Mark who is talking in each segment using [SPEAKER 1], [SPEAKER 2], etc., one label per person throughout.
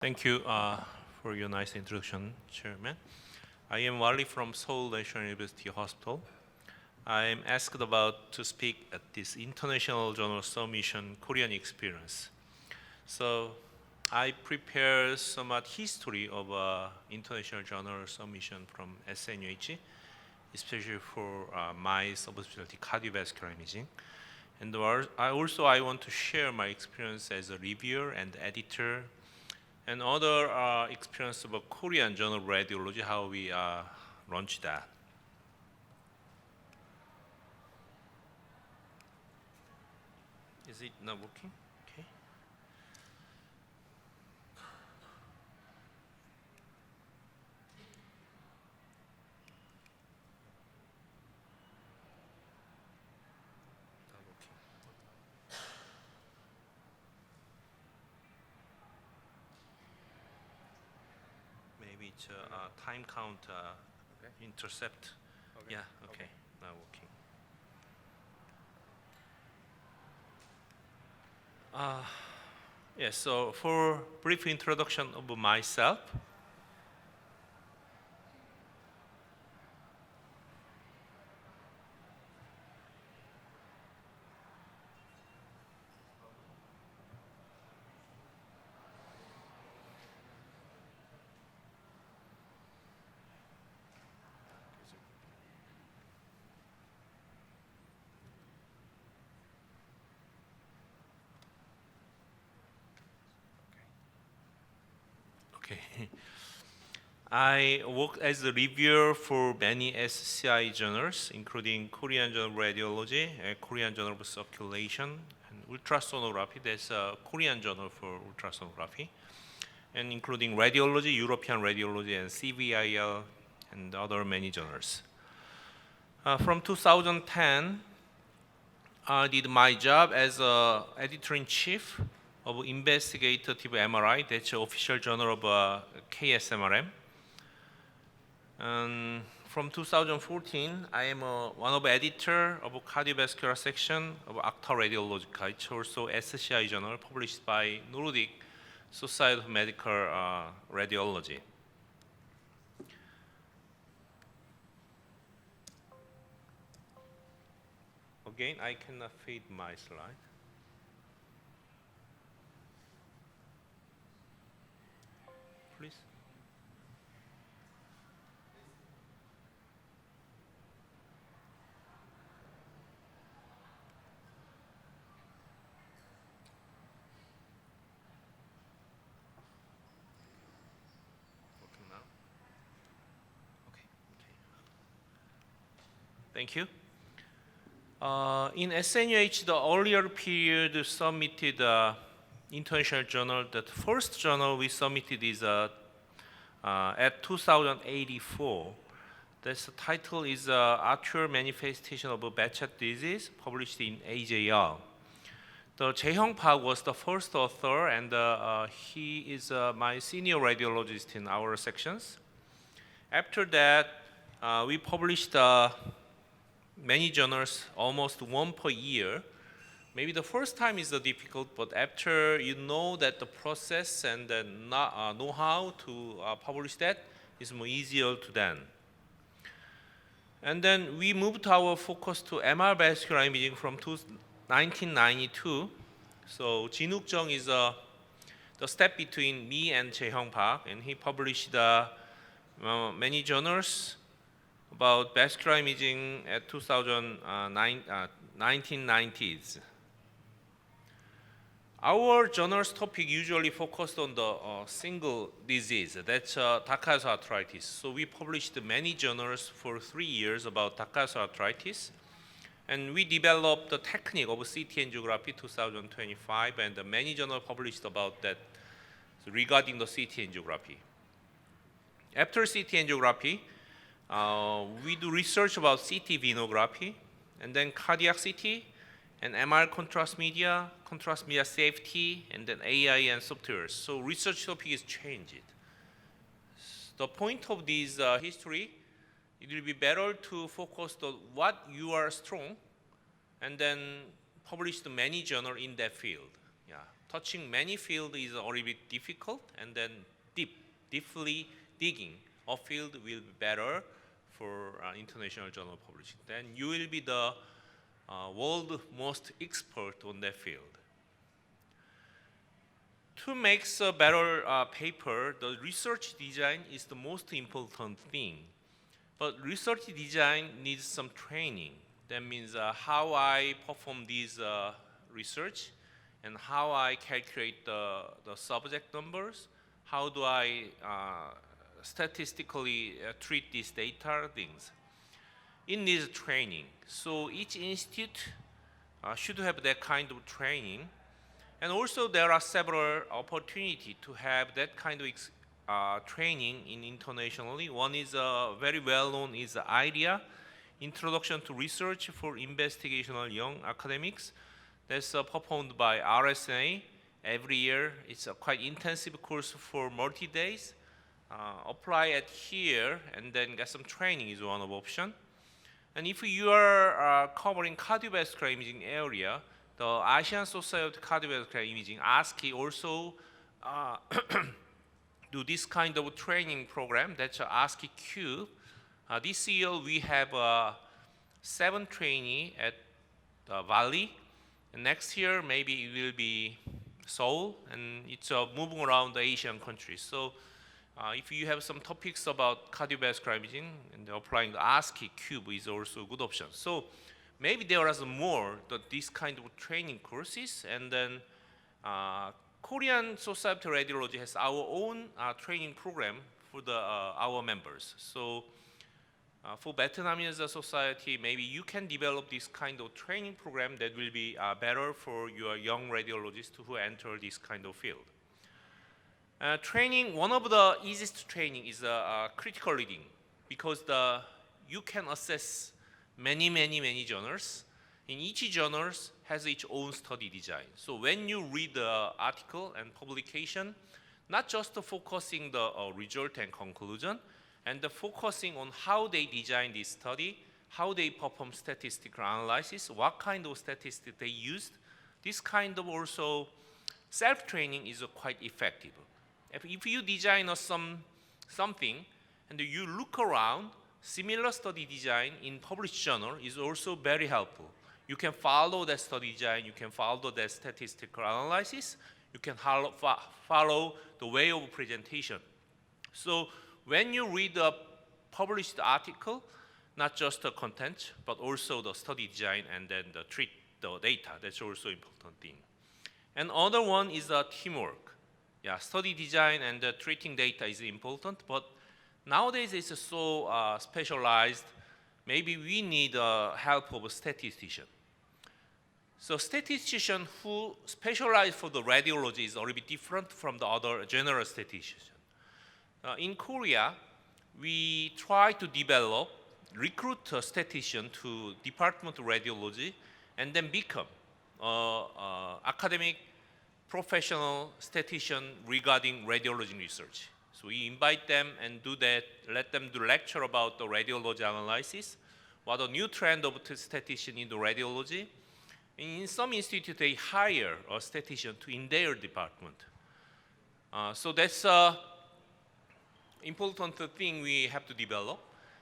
[SPEAKER 1] Thank you for your nice introduction, Chairman. I am Wally from Seoul National University Hospital. I am asked about to speak at this International Journal Submission Korean Experience. So I prepare somewhat history of International Journal Submission from SNUH, especially for my subspecialty cardiovascular imaging. And I want to share my experience as a reviewer and editor and other experience of a Korean Journal of Radiology, how we launched that. Is it not working? Okay. Not working. Maybe it's a time count intercept.
[SPEAKER 2] Okay.
[SPEAKER 1] Yeah, okay, not working. Yeah, so for brief introduction of myself, okay. I worked as a reviewer for many SCI journals, including Korean Journal of Radiology, Korean Journal of Circulation, and Ultrasonography. That's a Korean journal for ultrasonography, and including Radiology, European Radiology, and CVIL, and other many journals. From 2010, I did my job as editor-in-chief of Investigative MRI. That's the official journal of KSMRM. And from 2014, I am one of editor of cardiovascular section of Acta Radiologica. It's also SCI journal published by Nordic Society of Medical Radiology. Again, I cannot feed my slide. Please. Working now? Okay. Thank you. In SNUH, the earlier period submitted international journal. The first journal we submitted is at 2084. This title is Arterial Manifestation of Behçet Disease, published in AJR. The Jae-hyung Park was the first author, and he is my senior radiologist in our sections. After that, we published many journals, almost one per year. Maybe the first time is difficult, but after you know that the process and the know how to publish that is more easier to then. And then we moved our focus to MR vascular imaging from 1992. So Jinuk Jung is the step between me and Jae-hyung Park, and he published many journals about vascular imaging at 1990s. Our journal's topic usually focused on the single disease, that's Takayasu arthritis. So we published many journals for 3 years about Takayasu arthritis. And we developed the technique of CT angiography 2025, and many journals published about that regarding the CT angiography. After CT angiography, we do research about CT venography, and then cardiac CT, and MR contrast media safety, and then AI and software. So research topic is changed. The point of this history, it will be better to focus on what you are strong, and then publish the many journal in that field. Yeah. touching many fields is already bit difficult, and then deeply digging a field will be better for international journal publishing. Then you will be the world most expert on that field. To make a better paper, the research design is the most important thing. But research design needs some training. That means how I perform this research and how I calculate the subject numbers, how do I statistically treat these data things. It needs training. So each institute should have that kind of training. And also there are several opportunities to have that kind of training internationally. One is very well known is IDEA, Introduction to Research for Investigational Young Academics. That's performed by RSNA every year. It's a quite intensive course for multi-days. Apply it here and then get some training is one of option. And if you are covering cardiovascular imaging area, the Asian Society of Cardiovascular Imaging, ASCI, also do this kind of training program. That's ASCI Cube. This year we have 7 trainees at Valley. And next year maybe it will be Seoul, and it's moving around the Asian countries. So if you have some topics about cardiovascular imaging and applying the ASCI Cube is also a good option. So maybe there are more this kind of training courses, and then Korean Society of Radiology has our own training program for our members. So for Vietnamese society, maybe you can develop this kind of training program that will be better for your young radiologists who enter this kind of field. Training, one of the easiest training is critical reading, because you can assess many journals. In each journal has its own study design. So when you read the article and publication, not just focusing the result and conclusion, and focusing on how they design this study, how they perform statistical analysis, what kind of statistics they used. This kind of also self-training is quite effective. If you design something and you look around, similar study design in published journal is also very helpful. You can follow that study design, you can follow that statistical analysis, you can follow the way of presentation. So when you read the published article, not just the content, but also the study design and then treat the data, that's also important thing. And other one is teamwork. Yeah, study design and treating data is important, but nowadays it's so specialized. Maybe we need help of a statistician. So statistician who specialize for the radiology is already different from the other general statistician. In Korea, we try to recruit a statistician to Department of Radiology, and then become academic professional statistician regarding radiology research. So we invite them and do that, let them do lecture about the radiology analysis, what a new trend of statistician in the radiology. In some institute, they hire a statistician in their department. So that's an important thing we have to develop.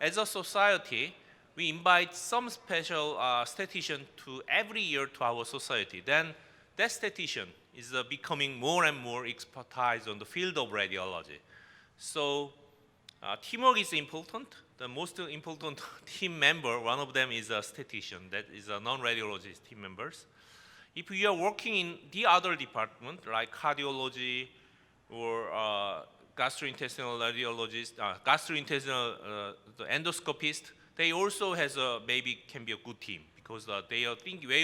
[SPEAKER 1] As a society, we invite some special statistician to every year to our society. Then that statistician is becoming more and more expertise on the field of radiology. So teamwork is important. The most important team member, one of them is a statistician, that is a non-radiologist team members. If you are working in the other department, like cardiology or gastrointestinal radiologist, the endoscopist, they also has maybe can be a good team, because their way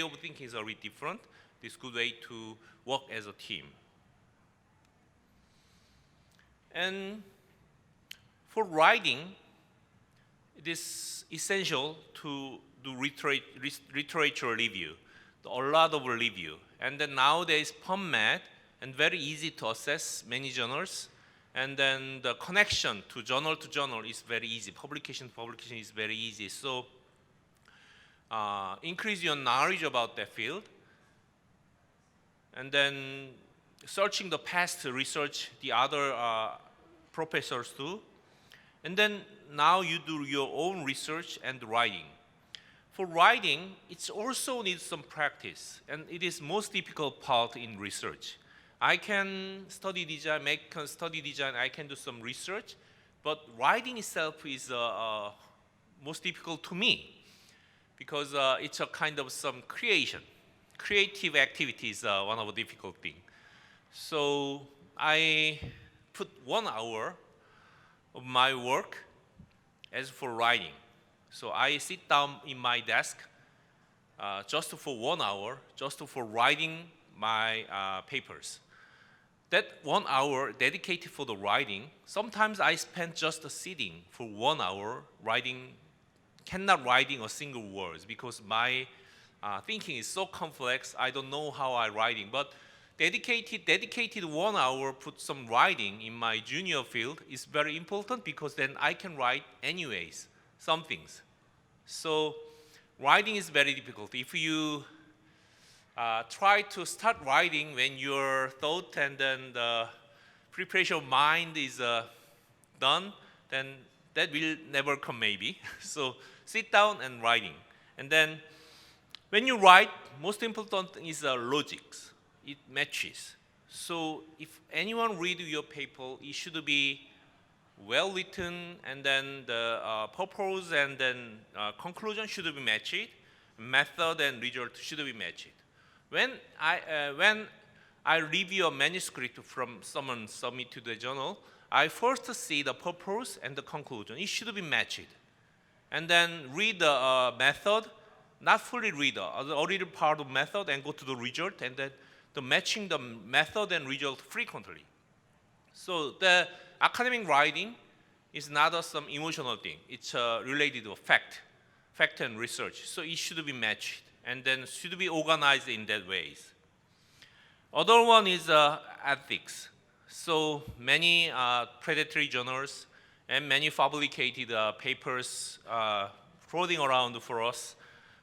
[SPEAKER 1] of thinking is already different. It's a good way to work as a team. And for writing, it is essential to do literature review, a lot of review. And then nowadays PubMed, and very easy to access many journals. And then the connection to journal is very easy. Publication to publication is very easy. So increase your knowledge about that field. And then searching the past research the other professors do, and then now you do your own research and writing. For writing, it also needs some practice, and it is most difficult part in research. I can study design, I can do some research, but writing itself is most difficult to me because it's a kind of some creation. Creative activity is one of the difficult things. So I put 1 hour of my work as for writing. So I sit down in my desk just for 1 hour, just for writing my papers. That 1 hour dedicated for the writing, sometimes I spend just sitting for 1 hour cannot writing a single word because my thinking is so complex, I don't know how I writing. But dedicated 1 hour put some writing in my junior field is very important because then I can write anyways, some things. So writing is very difficult. If you try to start writing when your thought and then the preparation of mind is done, then that will never come maybe. So sit down and writing. And then when you write, most important thing is logics. It matches. So if anyone read your paper, it should be well written, and then the purpose and then conclusion should be matched. Method and result should be matched. When I review a manuscript from someone submit to the journal, I first see the purpose and the conclusion. It should be matched, and then read the method. Not fully read a little part of method and go to the result, and then the matching the method and result frequently. So the academic writing is not some emotional thing. It's related to fact and research. So it should be matched and then should be organized in that ways. Other one is ethics. So many predatory journals and many publicated papers floating around for us.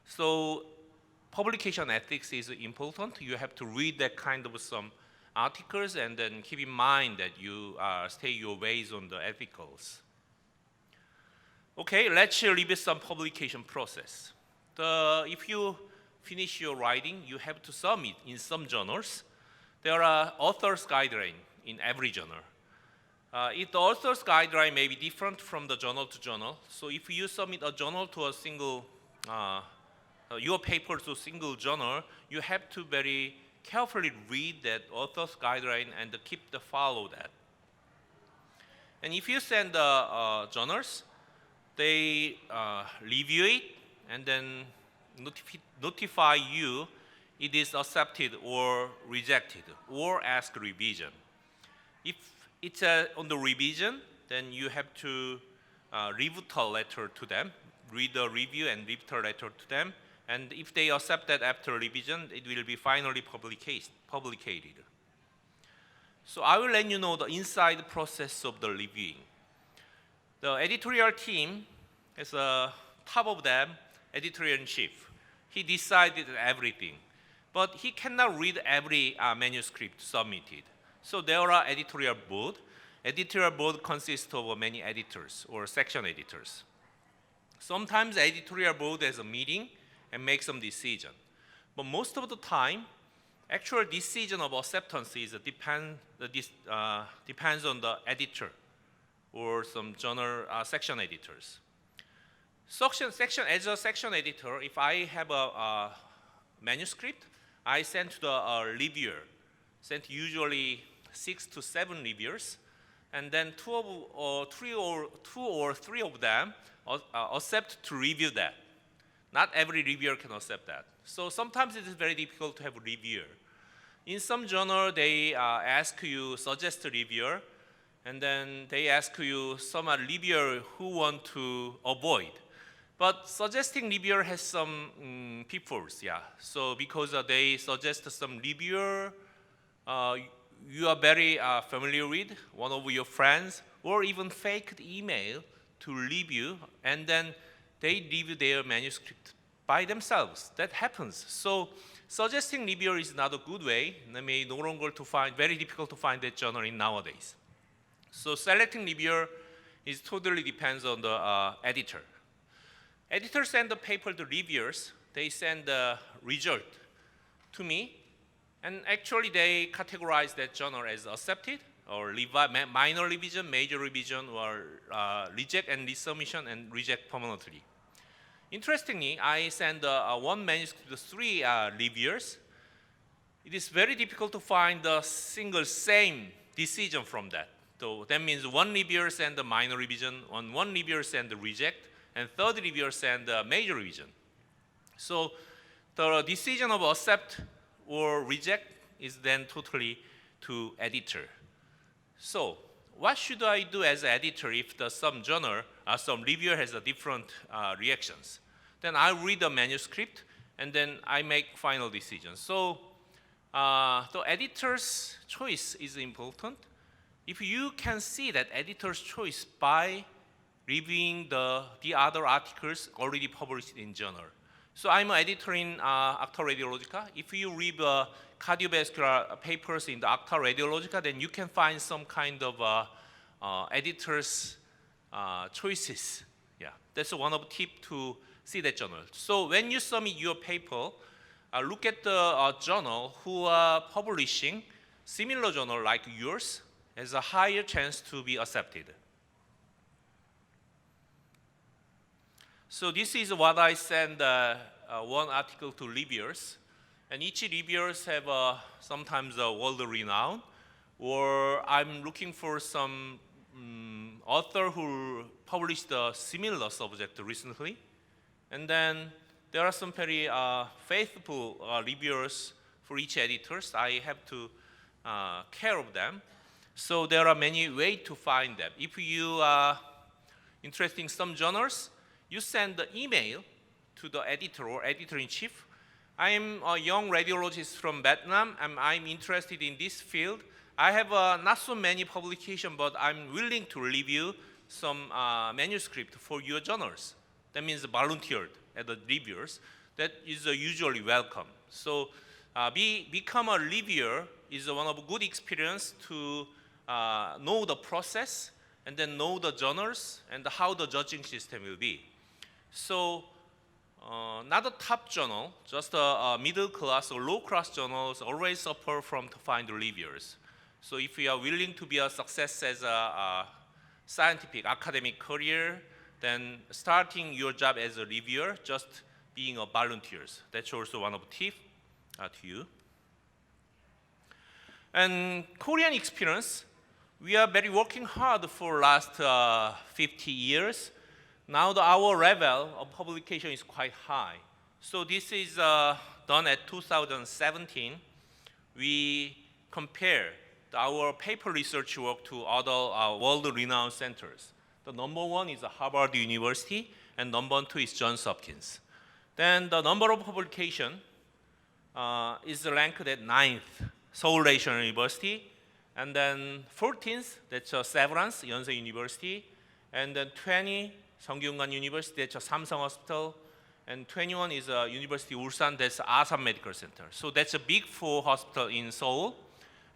[SPEAKER 1] So publication ethics is important. You have to read that kind of some articles and then keep in mind that you stay your ways on the ethicals. Okay, let's review some publication process. If you finish your writing, you have to submit in some journals. There are author's guidelines in every journal. If the author's guideline may be different from the journal to journal, so if you submit a journal to a single, your paper to a single journal, you have to very carefully read that author's guideline and follow that. And if you send the journals, they review it and then notify you it is accepted or rejected or ask revision. If it's on the revision, then you have to rebuttal letter to them, read the review and rebuttal letter to them. And if they accept that after revision, it will be finally publicated. So I will let you know the inside process of the reviewing. The editorial team is top of them, editor-in-chief. He decided everything, but he cannot read every manuscript submitted. So there are editorial board. Editorial board consists of many editors or section editors. Sometimes editorial board has a meeting and make some decision. But most of the time, actual decision of acceptance depends on the editor or some journal section editors. As a section editor, if I have a manuscript, I send to the reviewer, sent usually 6 to 7 reviewers, and then two or three of them accept to review that. Not every reviewer can accept that. So sometimes it is very difficult to have a reviewer. In some journal, they ask you suggest a reviewer, and then they ask you some reviewer who want to avoid. But suggesting reviewer has some pitfalls, yeah. So because they suggest some reviewer you are very familiar with, one of your friends, or even faked email to review, and then they review their manuscript by themselves. That happens. So suggesting reviewer is not a good way. It may no longer to find, very difficult to find that journal in nowadays. So selecting reviewer is totally depends on the editor. Editors send the paper to reviewers. They send the result to me, and actually they categorize that journal as accepted or minor revision, major revision, or reject and resubmission and reject permanently. Interestingly, I send one manuscript to 3 reviewers. It is very difficult to find a single same decision from that. So that means one reviewer send the minor revision, one reviewer send the reject, and third reviewer send the major revision. So the decision of accept or reject is then totally to editor. So what should I do as an editor if some journal, some reviewer has a different reactions? Then I read the manuscript and then I make final decisions. So the editor's choice is important. If you can see that editor's choice by reviewing the other articles already published in journal. So I'm an editor in Acta Radiologica. If you read cardiovascular papers in the Acta Radiologica, then you can find some kind of editor's choices. Yeah, that's one of the tips to see that journal. So when you submit your paper, look at the journal who are publishing similar journal like yours has a higher chance to be accepted. So this is what I send one article to reviewers, and each reviewers have sometimes a world renown, or I'm looking for some author who published a similar subject recently, and then there are some very faithful reviewers for each editors. I have to care of them. So there are many ways to find them. If you are interested in some journals, you send the email to the editor or editor-in-chief. I am a young radiologist from Vietnam, and I'm interested in this field. I have not so many publications, but I'm willing to review some manuscript for your journals. That means volunteered as the reviewers. That is usually welcome. So become a reviewer is one of a good experience to know the process and then know the journals and how the judging system will be. So not a top journal, just a middle class or low class journals always suffer from to find reviewers. So if you are willing to be a success as a scientific academic career, then starting your job as a reviewer, just being a volunteers. That's also one of the tips to you. And Korean experience, we are very working hard for last 50 years. Now our level of publication is quite high. So this is done at 2017. We compare our paper research work to other world-renowned centers. The number 1 is Harvard University, and number 2 is Johns Hopkins. Then the number of publication is ranked at 9th, Seoul National University, and then 14th, that's Severance, Yonsei University, and then 20, Sungkyunkwan University, that's Samsung Hospital, and 21 is University Ulsan, that's Asan Medical Center. So that's a big 4 hospital in Seoul,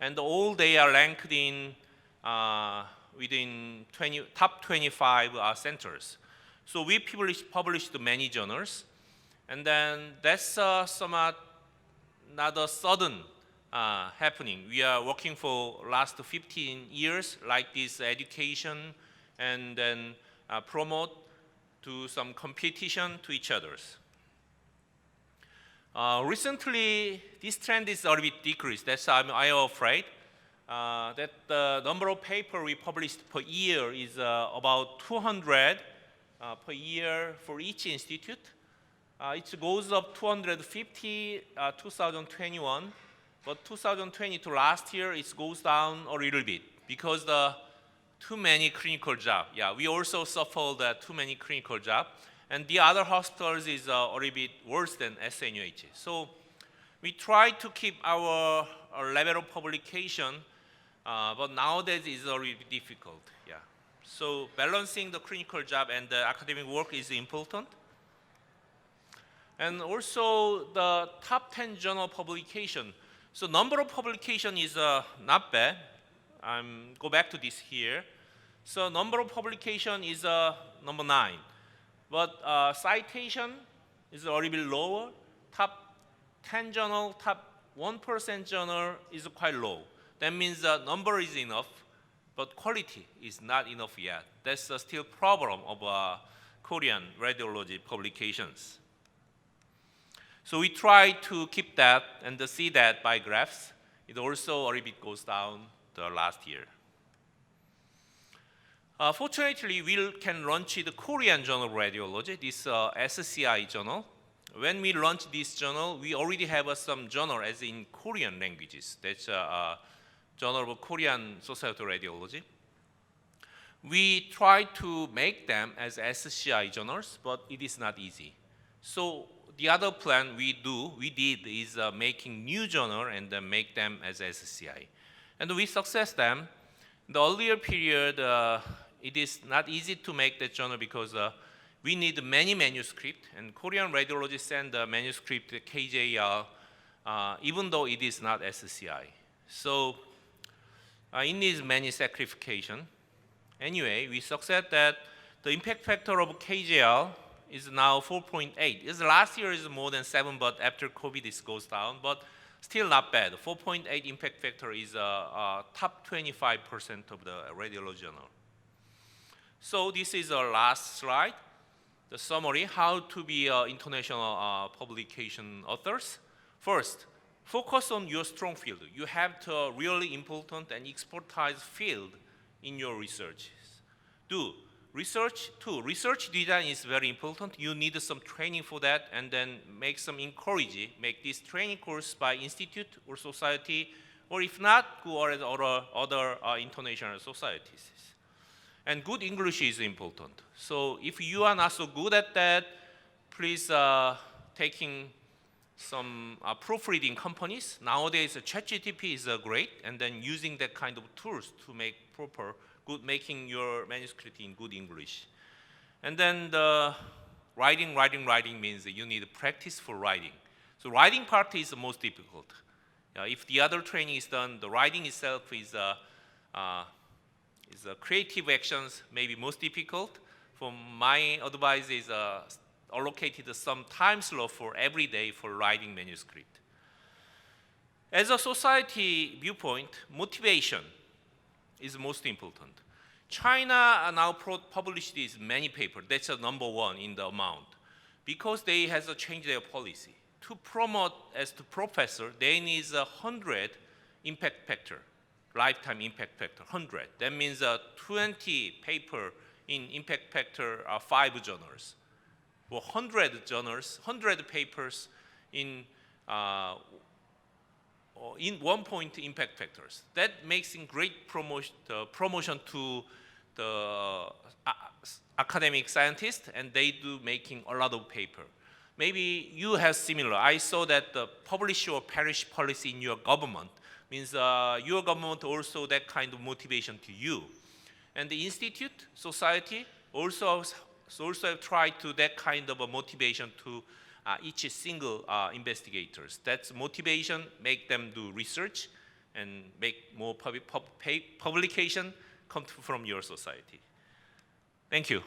[SPEAKER 1] and all they are ranked in within top 25 centers. So we published many journals, and then that's somewhat not a sudden happening. We are working for last 15 years like this education and then promote to some competition to each others. Recently, this trend is a little bit decreased. That's I'm afraid that the number of paper we published per year is about 200 per year for each institute. It goes up 250 2021, but 2020 to last year it goes down a little bit because the too many clinical jobs. Yeah, we also suffer the too many clinical jobs, and the other hospitals is a little bit worse than SNUH. So we try to keep our level of publication, but nowadays it's a little bit difficult. Yeah. So balancing the clinical job and the academic work is important. And also the top 10 journal publication. So number of publication is not bad. Go back to this here. So number of publication is number 9. But citation is a little bit lower. Top 10 journal, top 1% journal is quite low. That means the number is enough, but quality is not enough yet. That's still problem of Korean radiology publications. So we try to keep that and see that by graphs. It also a little bit goes down the last year. Fortunately, we can launch the Korean Journal of Radiology, this SCI journal. When we launch this journal, we already have some journal as in Korean languages. That's Journal of Korean Society of Radiology. We try to make them as SCI journals, but it is not easy. So the other plan we did is making new journal and make them as SCI. And we success them. In the earlier period, it is not easy to make that journal because we need many manuscripts, and Korean radiology send the manuscript to KJR, even though it is not SCI. So it needs many sacrification. Anyway, we success that the impact factor of KJR is now 4.8. Last year is more than 7, but after COVID this goes down, but still not bad. 4.8 impact factor is top 25% of the radiology journal. So this is our last slide, the summary, how to be international publication authors. First, focus on your strong field. You have to really important and expertise field in your research. Research design is very important. You need some training for that, and then make this training course by institute or society, or if not, go to other international societies. And good English is important. So if you are not so good at that, please taking some proofreading companies. Nowadays, ChatGPT is great, and then using that kind of tools to make making your manuscript in good English. And then the writing means that you need practice for writing. So writing part is the most difficult. If the other training is done, the writing itself is creative actions maybe most difficult. For my advice is allocated some time slot for every day for writing manuscript. As a society viewpoint, motivation is most important. China now published these many papers. That's the number one in the amount, because they has changed their policy. To promote as to professor, they need 100 impact factor, lifetime impact factor, 100. That means 20 paper in impact factor 5 journals. Well, 100 journals, 100 papers in 1 point impact factors. That makes in great promotion to the academic scientists, and they do making a lot of paper. Maybe you have similar. I saw that the publish or perish policy in your government means your government also that kind of motivation to you. And the institute, society also have tried to that kind of a motivation to each single investigators. That's motivation, make them do research and make more publication come from your society. Thank you.